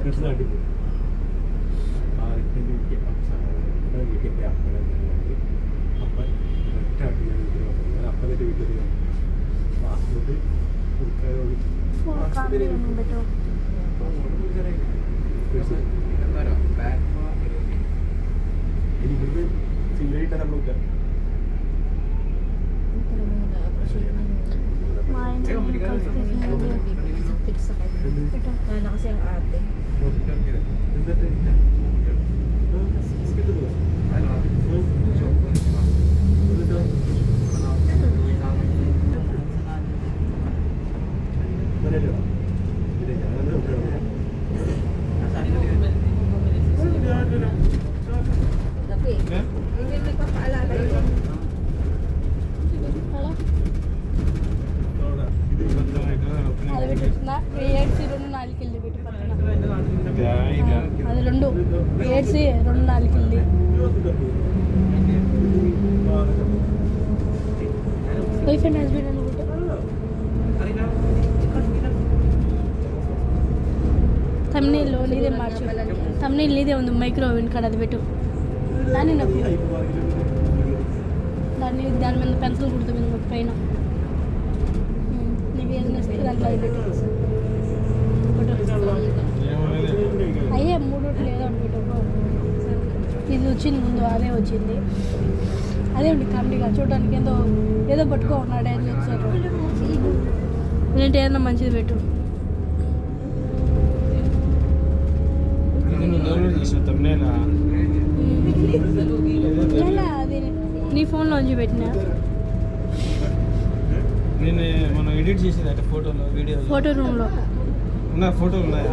കൃഷ്ണനാട്ടിൽ അപ്പം ഒറ്റാട്ടി ഞാൻ വീട്ടിൽ വന്നു. ഞാൻ അപ്പൻ്റെ വീട്ടിൽ പാസ്പോർട്ട് കൊടുക്കാനോട് ഇനി ഇവിടുന്ന് സിംഗിളായിട്ട് നമ്മൾ നോക്കാം. Mana kasi ang ate. Hindi nagpapaalala yun. అది పెట్టుకున్నా ఏడ్చి 2-4 కిల్లి పెట్టి పక్కన అది 2 ఏడ్చి 2-4 కిల్లి వైఫ్ అండ్ హస్బెండ్ అనుకుంటా. తమ్నీళ్ళు నీదే మార్చు, తమ్నీళ్ళు నీదే ఉంది మైక్రోవేవ్ కాడ అది పెట్టు. దాన్ని నొప్పి దాని మీద పెన్సిల్ కుడుతుంది పైన నీకు ఏదైనా ఇస్తే దాంట్లో అది పెట్టు. అయ్యే 3 లేదో అని పెట్టు. ఇది వచ్చింది ముందు, అదే వచ్చింది. అదే ఉండి కామెడీగా చూడడానికి ఏదో పట్టుకో ఉన్నాడు అని వచ్చారు. ఇలాంటి ఏదైనా మంచిది పెట్టు. అది నీ ఫోన్లో నుంచి పెట్టినా నేను మనం ఎడిట్ చేసేది అంటే ఫోటోలో వీడియో ఫోటో రూమ్లో ఉన్న ఫోటోలు ఉన్నాయా?